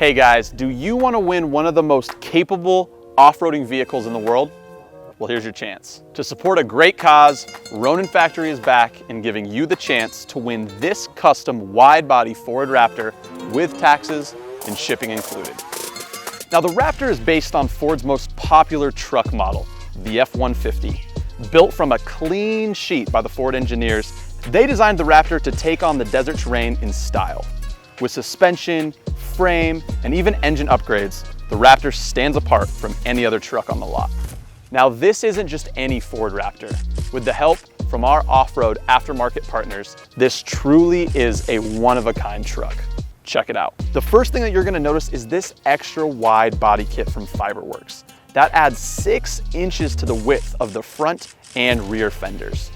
Hey guys, do you want to win one of the most capable off-roading vehicles in the world? Well, here's your chance. To support a great cause, Ronin Factory is back and giving you the chance to win this custom wide-body Ford Raptor with taxes and shipping included. Now, the Raptor is based on Ford's most popular truck model, the F-150. Built from a clean sheet by the Ford engineers, they designed the Raptor to take on the desert terrain in style. With suspension, frame, and even engine upgrades, the Raptor stands apart from any other truck on the lot. Now, this isn't just any Ford Raptor. With the help from our off-road aftermarket partners, this truly is a one-of-a-kind truck. Check it out. The first thing that you're gonna notice is this extra wide body kit from Fiberworks. That adds 6 inches to the width of the front and rear fenders,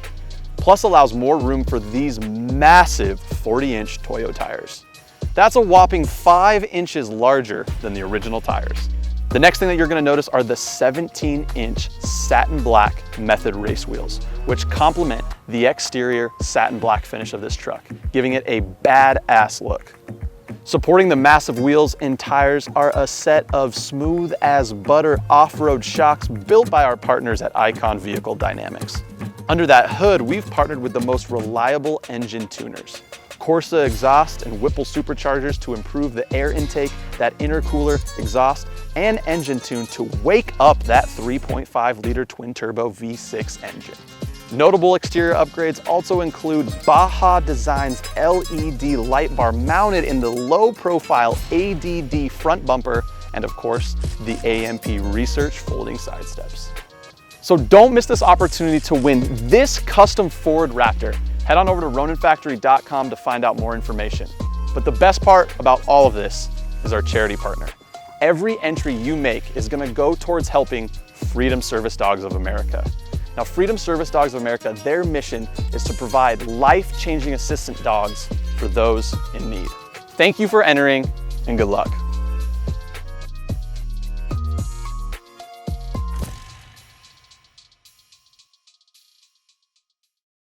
plus allows more room for these massive 40-inch Toyo tires. That's a whopping 5 inches larger than the original tires. The next thing that you're gonna notice are the 17-inch satin black Method race wheels, which complement the exterior satin black finish of this truck, giving it a badass look. Supporting the massive wheels and tires are a set of smooth as butter off-road shocks built by our partners at Icon Vehicle Dynamics. Under that hood, we've partnered with the most reliable engine tuners. Corsa exhaust and Whipple superchargers to improve the air intake, that intercooler exhaust, and engine tune to wake up that 3.5-liter twin-turbo V6 engine. Notable exterior upgrades also include Baja Design's LED light bar mounted in the low-profile ADD front bumper, and of course, the AMP Research folding side steps. So don't miss this opportunity to win this custom Ford Raptor. Head on over to roninfactory.com to find out more information. But the best part about all of this is our charity partner. Every entry you make is gonna go towards helping Freedom Service Dogs of America. Now, Freedom Service Dogs of America, their mission is to provide life-changing assistant dogs for those in need. Thank you for entering, and good luck.